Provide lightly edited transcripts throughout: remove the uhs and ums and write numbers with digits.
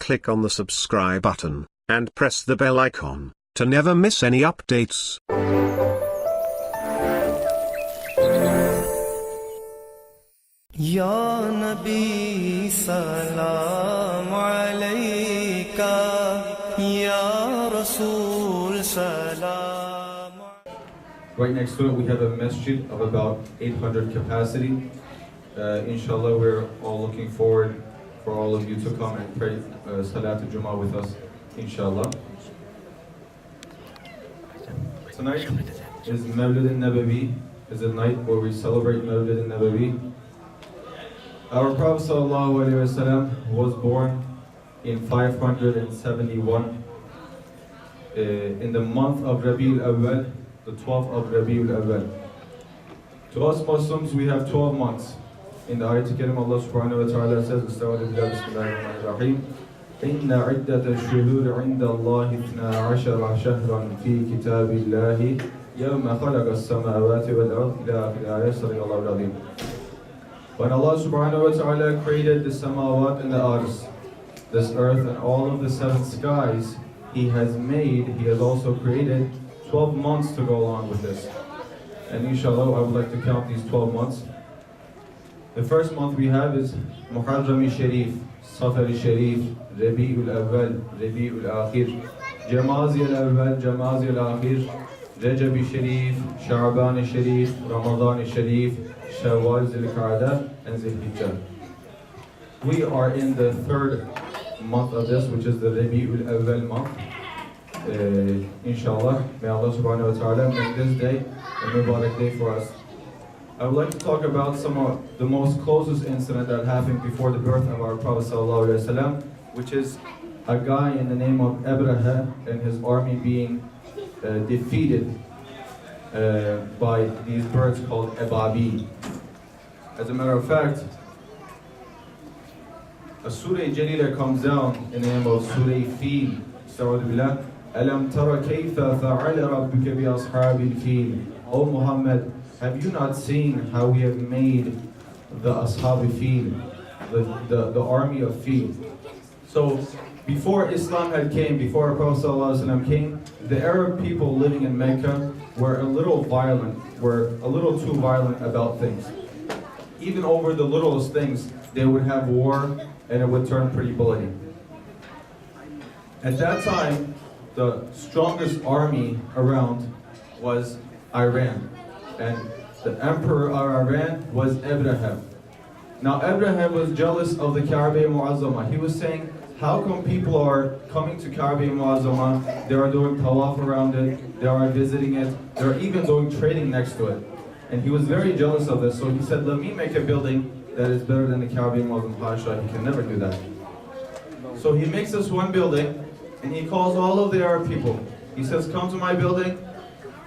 click on the subscribe button, and press the bell icon, to never miss any updates. Ya Nabi Salam Alayka, Ya Rasul Salam. Right next to it we have a masjid of about 800 capacity. Inshallah, we're all looking forward for all of you to come and pray Salat al-Jum'ah with us, inshallah. Tonight is Mawlid al-Nabi, is a night where we celebrate Mawlid al-Nabi. Our Prophet ﷺ was born in 571 in the month of Rabi al-Awwal, the 12th of Rabi al-Awwal. To us Muslims, we have 12 months. In the ayat al-Karim, Allah subhanahu wa ta'ala says, Bismillahirrahmanirrahim, إِنَّ عِدَّةَ الشُّهُورِ عِنْدَ اللَّهِ 12 شَهْرًا فِي كِتَابِ اللَّهِ يَوْمَ خَلَقَ السَّمَاوَاتِ وَالْأَرْضِ إِلَى آخِرِ الْآيَةِ صَدَقَ اللَّهُ الْعَظِيمُ. When Allah subhanahu wa ta'ala created the samawat and the ards, this earth and all of the 7 skies, He has also created 12 months to go along with this. And inshallah, I would like to count these 12 months. The first month we have is Muharram Sharif, Safar Sharif, Rabi al-Awwal, Rabi al-Akhir, Jamazi al-Awwal, Jamazi al-Akhir, Rajab Sharif, Sha'ban Sharif, Ramadan Sharif, Shawwal, Zil-Qa'dah, and Zil-Hijjah. We are in the 3rd month of this, which is the Rabi al-Awwal month. Inshallah, may Allah subhanahu wa ta'ala make this day a Mubarak day for us. I would like to talk about some of the most closest incident that happened before the birth of our Prophet ﷺ, which is a guy in the name of Abraha and his army being defeated by these birds called Ababil. As a matter of fact, a Surah Jalila comes down in the name of Surah Fil. Alam tara kayfa fa'ala rabbuka bi ashabil fil. O Muhammad, have you not seen how we have made the Ashab Fil, the army of Fil? So, before Islam had came, before our Prophet ﷺ came, the Arab people living in Mecca were a little too violent about things. Even over the littlest things, they would have war and it would turn pretty bloody. At that time, the strongest army around was Iran. And the emperor of Iran was Abraham. Now Abraham was jealous of the Kaaba Mu'azzama. He was saying, how come people are coming to Kaaba Mu'azzama, they are doing tawaf around it, they are visiting it, they are even doing trading next to it. And he was very jealous of this, so he said, let me make a building that is better than the Kaaba Mu'azzama. Hasha, he can never do that. So he makes this one building, and he calls all of the Arab people. He says, come to my building,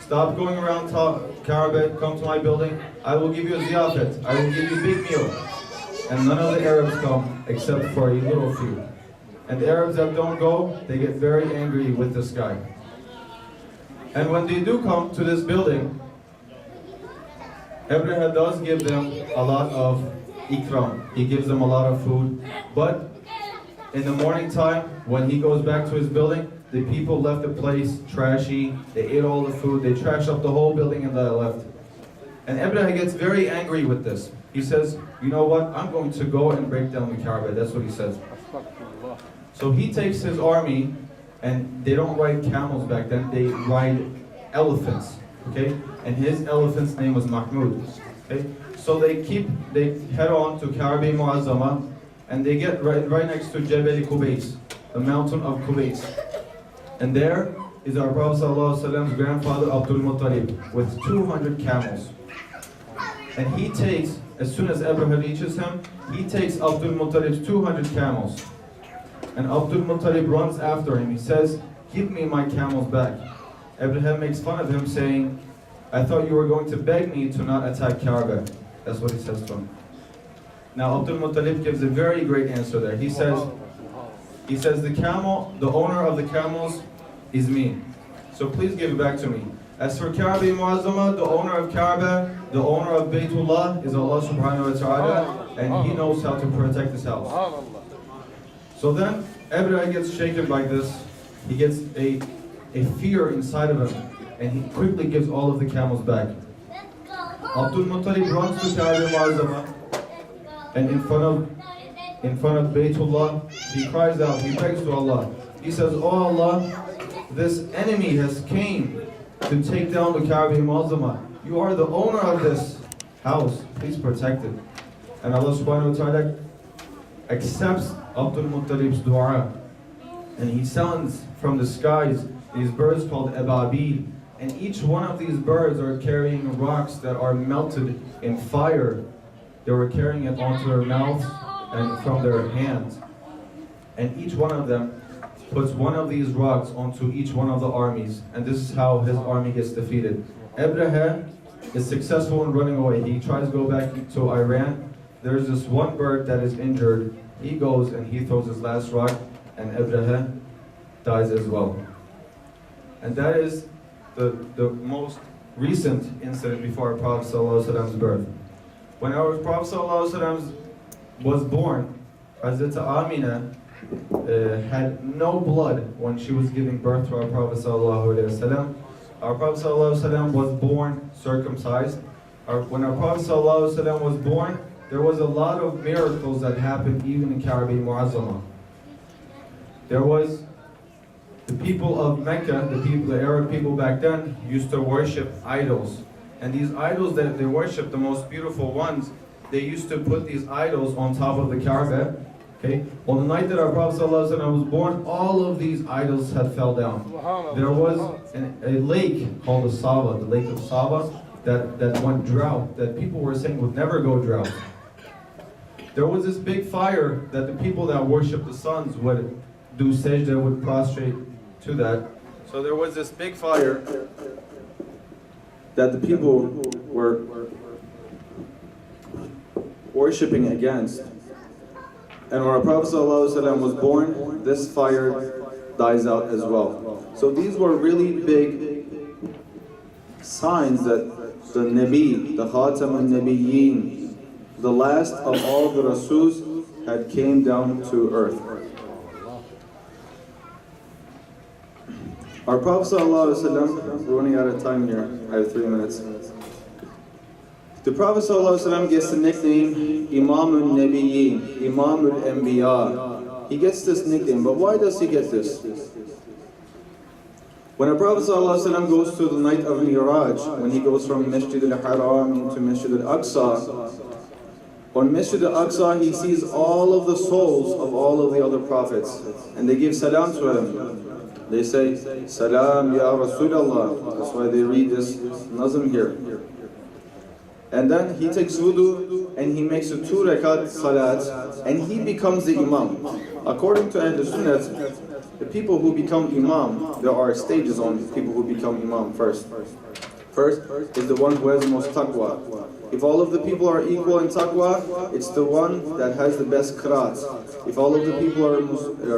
stop going around Kaaba, come to my building, I will give you a ziyafat, I will give you a big meal. And none of the Arabs come, except for a little few. And the Arabs that don't go, they get very angry with this guy. And when they do come to this building, Abraham does give them a lot of ikram, he gives them a lot of food, but in the morning time, when he goes back to his building, the people left the place trashy, they ate all the food, they trashed up the whole building and they left. And Abraham gets very angry with this. He says, you know what, I'm going to go and break down the Kaaba. That's what he says. So he takes his army, and they don't ride camels back then, they ride elephants, okay? And his elephant's name was Mahmud, okay? So they head on to Kaaba Mu'azzama, and they get right next to Jabal Qubays, the mountain of Qubays. And there is our Prophet ﷺ's grandfather Abdul Muttalib with 200 camels. And he takes, as soon as Abraham reaches him, he takes Abdul Muttalib's 200 camels. And Abdul Muttalib runs after him. He says, give me my camels back. Abraham makes fun of him saying, I thought you were going to beg me to not attack Kaaba. That's what he says to him. Now Abdul Muttalib gives a very great answer there. He says, the camel, the owner of the camels is me. So please give it back to me. As for Kaaba Mu'azzama, the owner of Kaaba, the owner of Baytullah is Allah subhanahu wa ta'ala, and He knows how to protect His house. So then Abraha gets shaken by this. He gets a fear inside of him, and he quickly gives all of the camels back. Abdul Muttalib runs to Kaaba al-Mu'azzama, and in front of Baytullah, he cries out, he begs to Allah. He says, "Oh Allah, this enemy has came to take down the Kaaba al-Mu'azzama. You are the owner of this house. Please protect it." And Allah subhanahu wa ta'ala accepts Abdul Muttalib's dua. And he sends from the skies these birds called ababil. And each one of these birds are carrying rocks that are melted in fire. They were carrying it onto their mouths and from their hands. And each one of them puts one of these rocks onto each one of the armies. And this is how his army gets defeated. Abraha is successful in running away. He tries to go back to Iran. There's this one bird that is injured. He goes and he throws his last rock, and Abraha dies as well. And that is the most recent incident before our Prophet ﷺ's birth. When our Prophet ﷺ was born, Hazrat Amina had no blood when she was giving birth to our Prophet ﷺ. Our Prophet ﷺ was born circumcised. When our Prophet ﷺ was born, there was a lot of miracles that happened even in Kaaba al-Mu'azzama. There was the people of Mecca, the Arab people back then, used to worship idols. And these idols that they worshiped, the most beautiful ones, they used to put these idols on top of the Kaaba. Okay? On the night that our Prophet ﷺ was born, all of these idols had fell down. There was a lake called the Saba, the lake of Saba, that went drought, that people were saying would never go drought. There was this big fire that the people that worship the suns would do sajda, would prostrate to that. So there was this big fire that the people were worshipping against. And when our Prophet ﷺ was born, this fire dies out as well. So these were really big signs that the Nabi, the Khatam al-Nabiyyin, the last of all the Rasuls, had came down to earth. Our Prophet ﷺ, we're running out of time here, I have 3 minutes. The Prophet ﷺ gets the nickname Imam al-Nabiyyin, Imam al-Anbiya. He gets this nickname, but why does he get this? When our Prophet ﷺ goes to the night of Miraj, when he goes from Masjid al-Haram into Masjid al-Aqsa, on Masjid al-Aqsa he sees all of the souls of all of the other prophets, and they give salam to him. They say, "Salam ya Rasulallah." That's why they read this nazm here. And then he takes wudu and he makes a 2 rakat salat, and he becomes the imam. According to Ahl Sunnah, the people who become imam, there are stages on people who become imam first. First is the one who has the most taqwa. If all of the people are equal in taqwa, it's the one that has the best qiraat. If all of the people are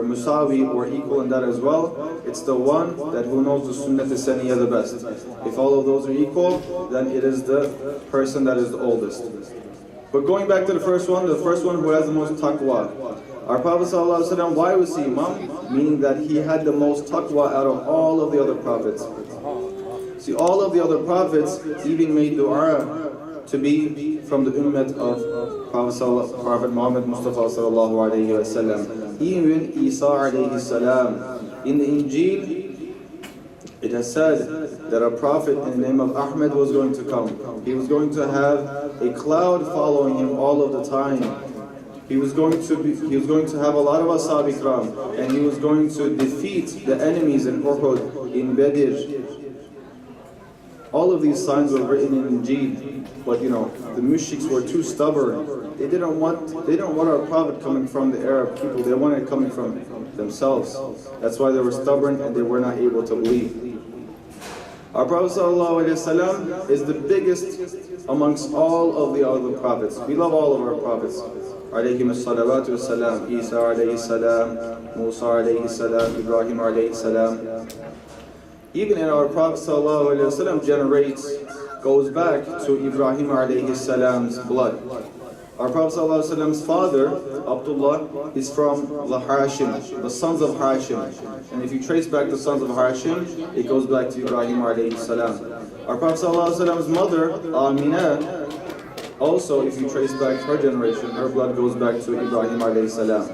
musawi or equal in that as well, it's the one that who knows the sunnah as-saniyah the best. If all of those are equal, then it is the person that is the oldest. But going back to the first one who has the most taqwa. Our Prophet ﷺ, why was he imam? Meaning that he had the most taqwa out of all of the other prophets. See, all of the other prophets even made dua to be from the ummah of Prophet Muhammad Mustafa sallallahu alayhi wa sallam. Even Isa alayhi salam. In the Injil, it has said that a prophet in the name of Ahmed was going to come. He was going to have a cloud following him all of the time. He was going to have a lot of ashab ikram, and he was going to defeat the enemies in Uhud, in Badr. All of these signs were written in Injil, but the mushriks were too stubborn. They didn't want our prophet coming from the Arab people. They wanted it coming from themselves. That's why they were stubborn and they were not able to believe. Our Prophet ﷺ is the biggest amongst all of the other prophets. We love all of our prophets. Alayhim as-salawatu was-salam. Isa alayhi salam, Musa alayhi salam, Ibrahim alayhi salam. Even in our Prophet ﷺ goes back to Ibrahim alayhi salam's blood. Our Prophet ﷺ's father, Abdullah, is from the Hashim, the sons of Hashim. And if you trace back the sons of Hashim, it goes back to Ibrahim alayhi salam. Our Prophet ﷺ's mother, Aminah, also if you trace back her generation, her blood goes back to Ibrahim alayhi salam.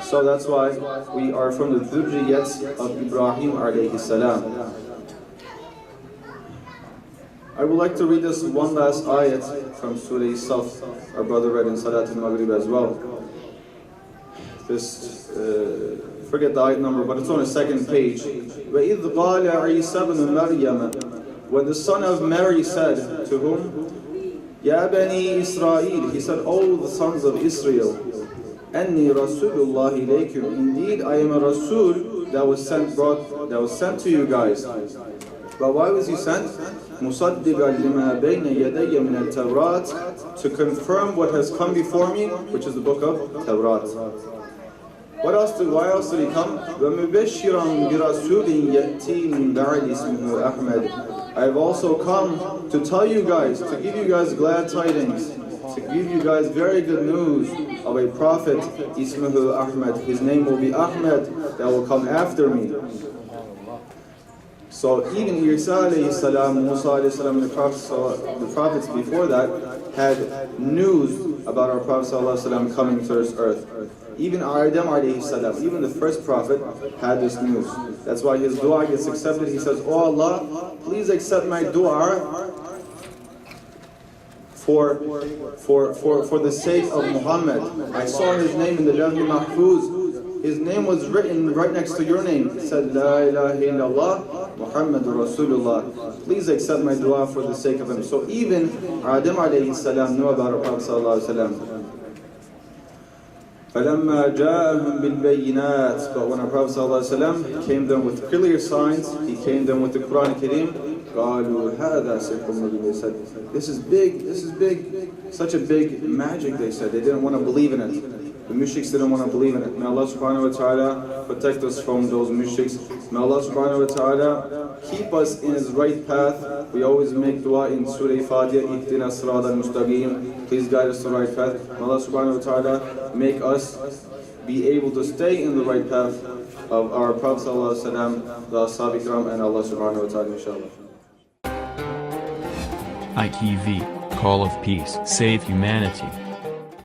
So that's why we are from the dhurriyyat of Ibrahim alayhi salam. I would like to read this one last ayat from Surah Saf. Our brother read in Salat al-Maghrib as well. This, forget the ayat number, but it's on the second page. وَإِذْ قَالَ عِيسَى بْنُ مَرْيَمَ When the son of Mary said to whom? Ya Bani Israel, he said, O the sons of Israel, Anni Rasulullah ilaykum. Indeed, I am a Rasul that was sent to you guys. But why was he sent? مُصَدِّقًا لِمَا بَيْنَ يَدَيَّ مِنَ التَّوْرَاتِ To confirm what has come before me, which is the book of Tawrat. Why else did he come? وَمُبَشِّرًا بِرَسُولٍ يَأْتِي مِنْ بَعْدِ اسْمُهُ أَحْمَدٍ I have also come to tell you guys, to give you guys glad tidings, to give you guys very good news of a prophet, Ismuhu Ahmad. His name will be Ahmad, that will come after me. So even Isa alayhi salam, Musa alayhi salam, the prophets before that had news about our Prophet sallallahu alaihi wasallam coming to this earth. Even Adam alayhi salam, even the first prophet had this news. That's why his dua gets accepted. He says, Oh Allah, please accept my dua for the sake of Muhammad. I saw his name in the Lawh Mahfuz. His name was written right next to your name. It said, La ilaha illallah, Muhammadur Rasulullah. Please accept my dua for the sake of him. So even Adam alayhi salam knew about our Prophet sallallahu alayhi wa sallam. فَلَمَّا جَاءَهُمْ بِالْبَيِّنَاتِ But when our Prophet ﷺ came them with clear signs, he came them with the Quran Kareem, قَالُوا هَذَا سِحْرٌ مُبِينٌ They said, this is big, such a big magic, they said. They didn't want to believe in it. The mushriks didn't want to believe in it. May Allah subhanahu wa ta'ala protect us from those mushriks. May Allah subhanahu wa ta'ala keep us in His right path. We always make dua in Surah Fatiha, Ihdina Sirata al-Mustaqim. Please guide us to the right path. May Allah subhanahu wa ta'ala make us be able to stay in the right path of our Prophet sallallahu alaihi wasallam, the Ashab Ikram, and Allah subhanahu wa ta'ala, inshallah. ITV, Call of Peace, Save Humanity.